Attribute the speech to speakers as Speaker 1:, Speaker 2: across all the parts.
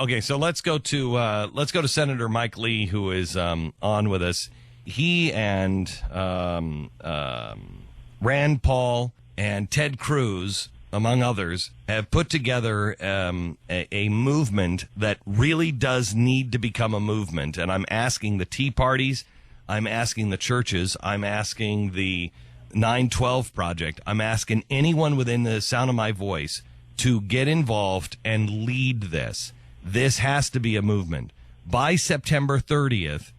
Speaker 1: Okay, so let's go to Senator Mike Lee, who is on with us. He and Rand Paul and Ted Cruz, among others, have put together a movement that really does need to become a movement. And I'm asking the Tea Parties, I'm asking the churches, I'm asking the 912 Project, I'm asking anyone within the sound of my voice to get involved and lead this. This has to be a movement. By September 30th,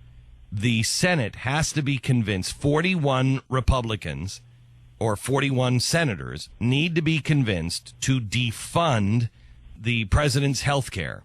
Speaker 1: the Senate has to be convinced. 41 Republicans or 41 senators need to be convinced to defund the president's health care.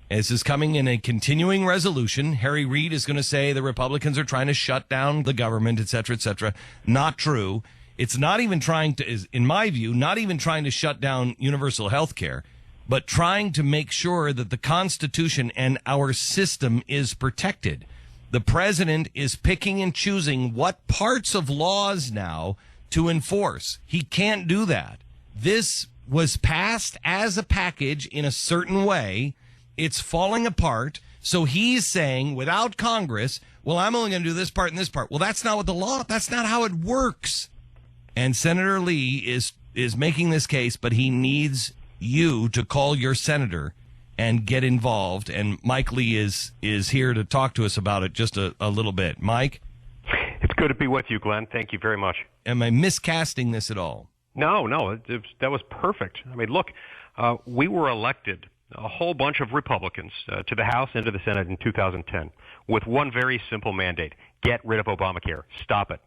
Speaker 1: This is coming in a continuing resolution. Harry Reid is going to say the Republicans are trying to shut down the government, et cetera, et cetera. Not true. It's not even trying to, in my view, not even trying to shut down universal health care, but trying to make sure that the Constitution and our system is protected. The president is picking and choosing what parts of laws now to enforce. He can't do that. This was passed as a package in a certain way. It's falling apart. So he's saying, without Congress, well, I'm only going to do this part and this part. Well, that's not what the law, that's not how it works. And Senator Lee is making this case, but he needs you to call your senator and get involved. And Mike Lee is here to talk to us about it just a little bit. Mike?
Speaker 2: It's good to be with you, Glenn. Thank you very much.
Speaker 1: Am I miscasting this at all?
Speaker 2: No, that was perfect. I mean, look, we were elected, a whole bunch of Republicans, to the House and to the Senate in 2010 with one very simple mandate: get rid of Obamacare. Stop it.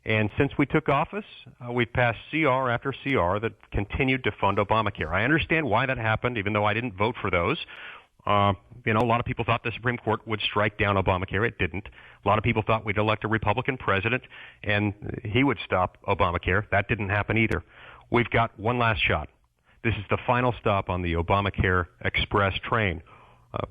Speaker 2: And since we took office, we've passed CR after CR that continued to fund Obamacare. I understand why that happened, even though I didn't vote for those. A lot of people thought the Supreme Court would strike down Obamacare. It didn't. A lot of people thought we'd elect a Republican president and he would stop Obamacare. That didn't happen either. We've got one last shot. This is the final stop on the Obamacare Express train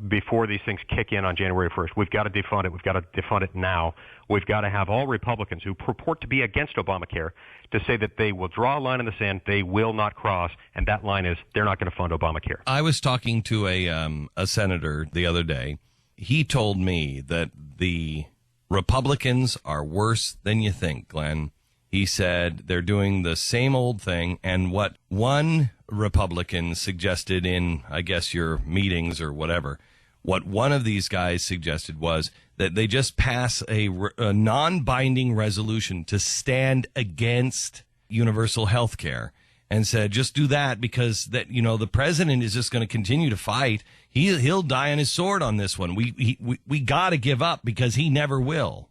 Speaker 2: before these things kick in on January 1st. We've got to defund it. We've got to defund it now. We've got to have all Republicans who purport to be against Obamacare to say that they will draw a line in the sand they will not cross, and that line is they're not going to fund Obamacare.
Speaker 1: I was talking to a senator the other day. He told me that the Republicans are worse than you think, Glenn. He said they're doing the same old thing, and what one Republican suggested in, I guess, your meetings or whatever, what one of these guys suggested was that they just pass a non-binding resolution to stand against universal health care, and said just do that because that the president is just going to continue to fight. He'll die on his sword on this one. We got to give up because he never will.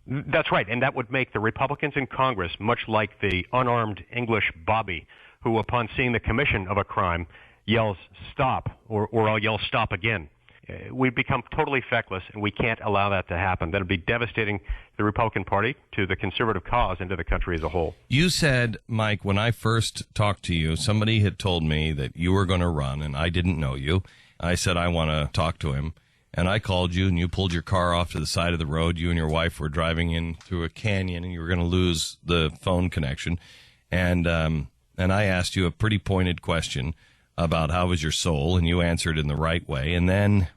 Speaker 2: That's right, and that would make the Republicans in Congress much like the unarmed English Bobby, who upon seeing the commission of a crime yells stop, or I'll yell stop again. We've become totally feckless, and we can't allow that to happen. That would be devastating to the Republican Party, to the conservative cause, and to the country as a whole.
Speaker 1: You said, Mike, when I first talked to you, somebody had told me that you were going to run, and I didn't know you. I said, I want to talk to him. And I called you, and you pulled your car off to the side of the road. You and your wife were driving in through a canyon, and you were going to lose the phone connection. And I asked you a pretty pointed question about how was your soul, and you answered in the right way. And then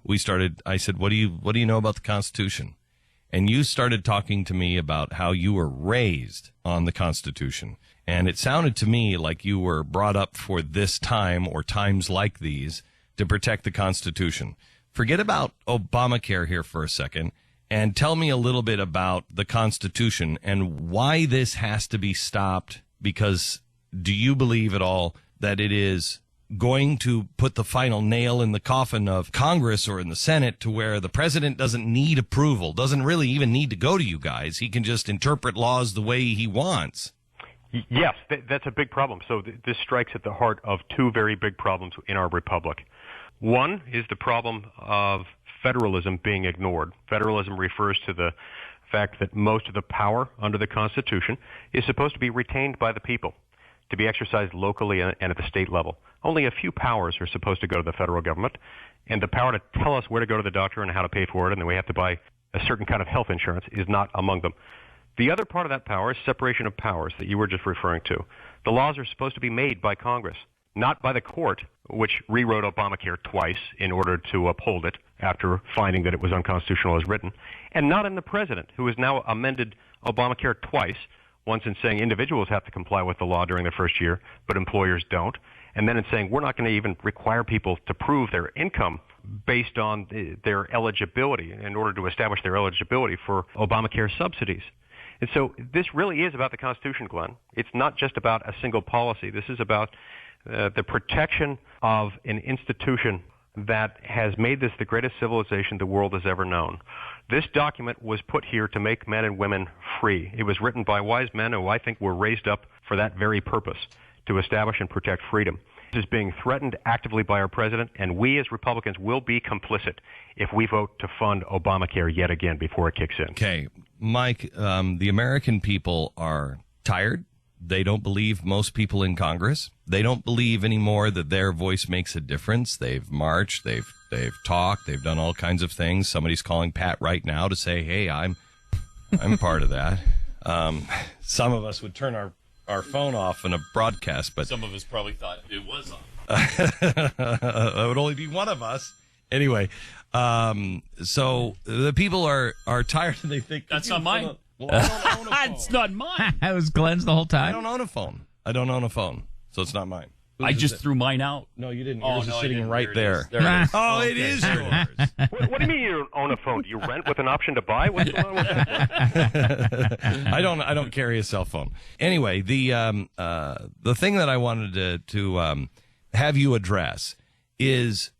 Speaker 1: I said, what do you know about the Constitution? And you started talking to me about how you were raised on the Constitution. And it sounded to me like you were brought up for this time or times like these to protect the Constitution. Forget about Obamacare here for a second and tell me a little bit about the Constitution and why this has to be stopped, because do you believe at all that it is going to put the final nail in the coffin of Congress or in the Senate to where the president doesn't need approval, doesn't really even need to go to you guys? He can just interpret laws the way he wants.
Speaker 2: Yes, that's a big problem. So this strikes at the heart of two very big problems in our republic. One is the problem of federalism being ignored. Federalism refers to the fact that most of the power under the Constitution is supposed to be retained by the people, to be exercised locally and at the state level. Only a few powers are supposed to go to the federal government, and the power to tell us where to go to the doctor and how to pay for it, and then we have to buy a certain kind of health insurance, is not among them. The other part of that power is separation of powers that you were just referring to. The laws are supposed to be made by Congress, not by the court, which rewrote Obamacare twice in order to uphold it after finding that it was unconstitutional as written, and not in the president, who has now amended Obamacare twice, once in saying individuals have to comply with the law during their first year, but employers don't, and then in saying we're not going to even require people to prove their income based on their eligibility in order to establish their eligibility for Obamacare subsidies. And so this really is about the Constitution, Glenn. It's not just about a single policy. This is about the protection of an institution that has made this the greatest civilization the world has ever known. This document was put here to make men and women free. It was written by wise men who I think were raised up for that very purpose, to establish and protect freedom. This is being threatened actively by our president, and we as Republicans will be complicit if we vote to fund Obamacare yet again before it kicks in.
Speaker 1: Okay, Mike, the American people are tired. They don't believe most people in Congress. They don't believe anymore that their voice makes a difference. They've marched, they've talked, they've done all kinds of things. Somebody's calling Pat right now to say, "Hey, I'm part of that." Some of us would turn our phone off in a broadcast, but
Speaker 3: some of us probably thought it was on.
Speaker 1: That would only be one of us. Anyway, so the people are tired and they think
Speaker 3: that's not mine.
Speaker 1: Well, I don't own a phone.
Speaker 3: It's not mine.
Speaker 4: That was Glenn's the whole time.
Speaker 1: I don't own a phone, so it's not mine.
Speaker 3: I just threw mine out.
Speaker 1: No, you didn't.
Speaker 3: Oh,
Speaker 1: Yours is sitting
Speaker 3: didn't.
Speaker 1: right there.
Speaker 3: There it is.
Speaker 1: Oh, it is yours.
Speaker 2: What do you mean you don't own a phone? Do you rent with an option to buy? What's going on with that?
Speaker 1: I don't carry a cell phone. Anyway, the thing that I wanted to have you address is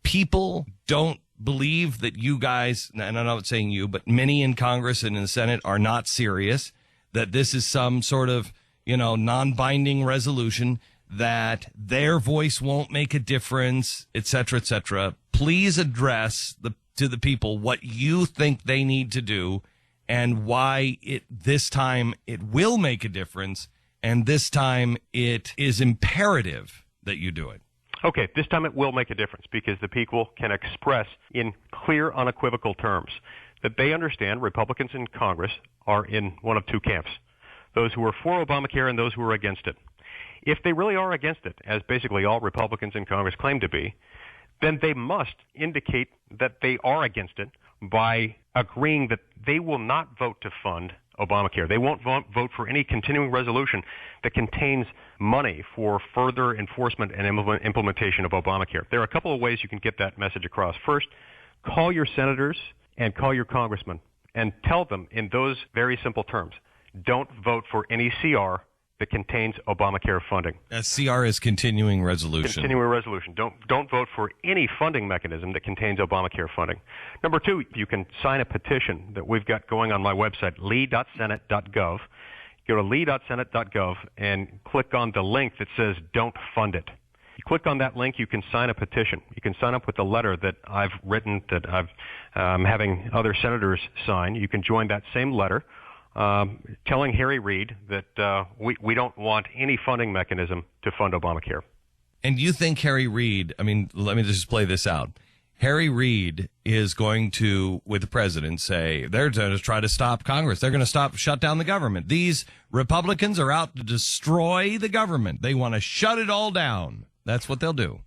Speaker 1: people don't believe that you guys, and I'm not saying you, but many in Congress and in the Senate are not serious, that this is some sort of, non-binding resolution, that their voice won't make a difference, et cetera, et cetera. Please address to the people what you think they need to do and why this time it will make a difference, and this time it is imperative that you do it.
Speaker 2: Okay, this time it will make a difference because the people can express in clear, unequivocal terms that they understand Republicans in Congress are in one of two camps, those who are for Obamacare and those who are against it. If they really are against it, as basically all Republicans in Congress claim to be, then they must indicate that they are against it by agreeing that they will not vote to fund Obamacare. They won't vote for any continuing resolution that contains money for further enforcement and implementation of Obamacare. There are a couple of ways you can get that message across. First, call your senators and call your congressmen and tell them in those very simple terms, don't vote for any CR that contains Obamacare funding.
Speaker 1: CR is continuing resolution.
Speaker 2: Continuing resolution. Don't vote for any funding mechanism that contains Obamacare funding. Number two, you can sign a petition that we've got going on my website, lee.senate.gov. Go to lee.senate.gov and click on the link that says don't fund it. You click on that link, you can sign a petition. You can sign up with the letter that I've written that I'm having other senators sign. You can join that same letter. Telling Harry Reid that we don't want any funding mechanism to fund Obamacare.
Speaker 1: And you think Harry Reid, let me just play this out. Harry Reid is going to, with the president, say they're going to try to stop Congress. They're going to shut down the government. These Republicans are out to destroy the government. They want to shut it all down. That's what they'll do.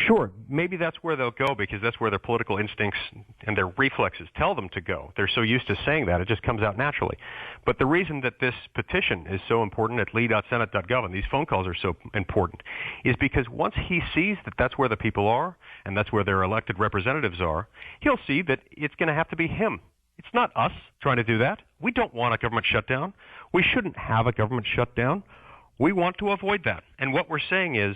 Speaker 2: Sure, maybe that's where they'll go because that's where their political instincts and their reflexes tell them to go. They're so used to saying that, it just comes out naturally. But the reason that this petition is so important at lee.senate.gov and these phone calls are so important is because once he sees that that's where the people are and that's where their elected representatives are, he'll see that it's going to have to be him. It's not us trying to do that. We don't want a government shutdown. We shouldn't have a government shutdown. We want to avoid that. And what we're saying is,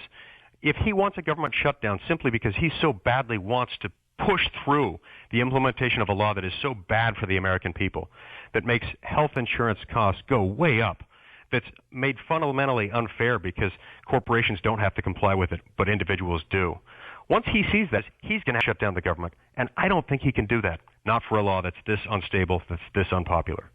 Speaker 2: if he wants a government shutdown simply because he so badly wants to push through the implementation of a law that is so bad for the American people, that makes health insurance costs go way up, that's made fundamentally unfair because corporations don't have to comply with it, but individuals do. Once he sees that, he's going to shut down the government, and I don't think he can do that, not for a law that's this unstable, that's this unpopular.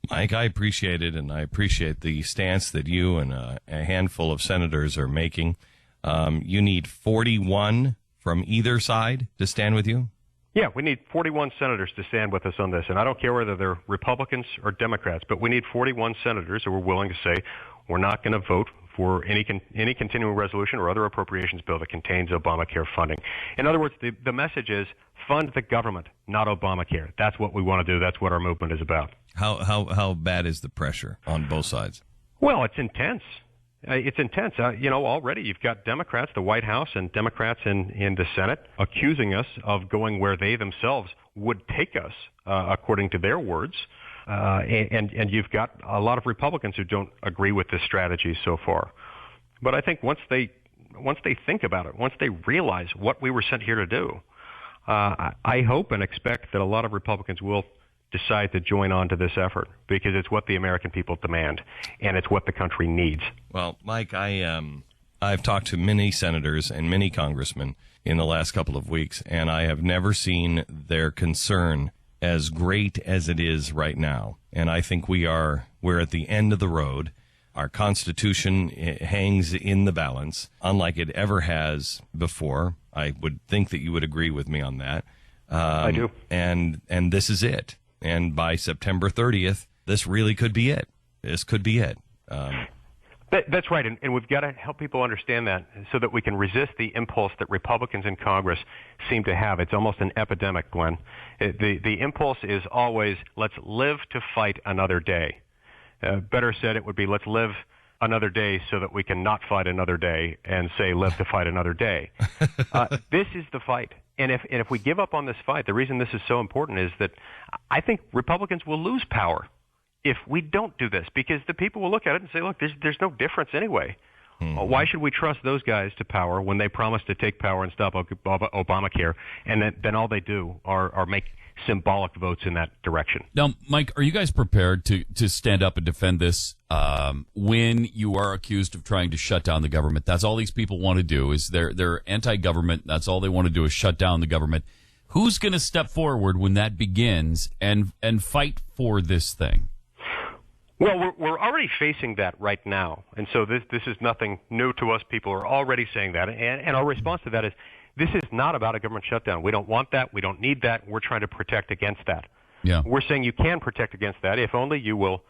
Speaker 1: Mike, I appreciate it, and I appreciate the stance that you and a handful of senators are making. You need 41 from either side to stand with you?
Speaker 2: Yeah, we need 41 senators to stand with us on this. And I don't care whether they're Republicans or Democrats, but we need 41 senators who are willing to say we're not going to vote for any continuing resolution or other appropriations bill that contains Obamacare funding. In other words, the message is fund the government, not Obamacare. That's what we want to do. That's what our movement is about.
Speaker 1: How bad is the pressure on both sides?
Speaker 2: Well, it's intense. It's intense. Already you've got Democrats, the White House, and Democrats in the Senate accusing us of going where they themselves would take us, according to their words. And you've got a lot of Republicans who don't agree with this strategy so far. But I think once they think about it, once they realize what we were sent here to do, I hope and expect that a lot of Republicans will decide to join on to this effort, because it's what the American people demand, and it's what the country needs.
Speaker 1: Well, Mike, I've talked to many senators and many congressmen in the last couple of weeks, and I have never seen their concern as great as it is right now. And I think we're at the end of the road. Our Constitution hangs in the balance, unlike it ever has before. I would think that you would agree with me on that.
Speaker 2: I do.
Speaker 1: And this is it. And by September 30th, this really could be it. This could be it.
Speaker 2: That's right, and we've got to help people understand that so that we can resist the impulse that Republicans in Congress seem to have. It's almost an epidemic, Glenn. The impulse is always, let's live to fight another day. Better said, it would be, let's live another day so that we can not fight another day and say, live to fight another day. This is the fight. And if we give up on this fight, the reason this is so important is that I think Republicans will lose power if we don't do this, because the people will look at it and say, look, there's no difference anyway. Mm-hmm. Why should we trust those guys to power when they promise to take power and stop Obamacare, and then all they do are make symbolic votes in that direction?
Speaker 3: Now, Mike, are you guys prepared to stand up and defend this when you are accused of trying to shut down the government? That's all these people want to do. Is they're anti-government. That's all they want to do is shut down the government. Who's going to step forward when that begins and fight for this thing?
Speaker 2: Well, we're already facing that right now, and so this is nothing new to us. People are already saying that, and our response to that is, this is not about a government shutdown. We don't want that. We don't need that. We're trying to protect against that.
Speaker 3: Yeah.
Speaker 2: We're saying you can protect against that if only you will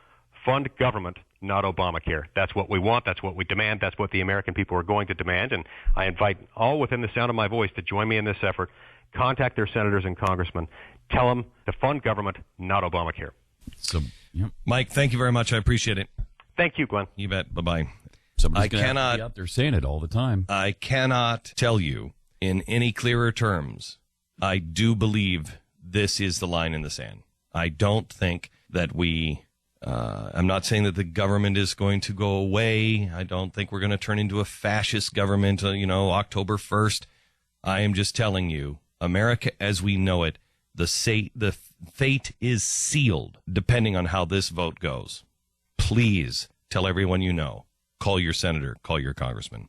Speaker 2: fund government, not Obamacare. That's what we want. That's what we demand. That's what the American people are going to demand, and I invite all within the sound of my voice to join me in this effort. Contact their senators and congressmen. Tell them to fund government, not Obamacare.
Speaker 3: So, yeah.
Speaker 1: Mike, thank you very much. I appreciate it.
Speaker 2: Thank you, Glenn.
Speaker 1: You bet. Bye-bye.
Speaker 3: Somebody's going to be out there saying it all the time.
Speaker 1: I cannot tell you in any clearer terms, I do believe this is the line in the sand. I don't think that I'm not saying that the government is going to go away. I don't think we're going to turn into a fascist government, October 1st. I am just telling you, America as we know it, the fate is sealed depending on how this vote goes. Please tell everyone you know. Call your senator. Call your congressman.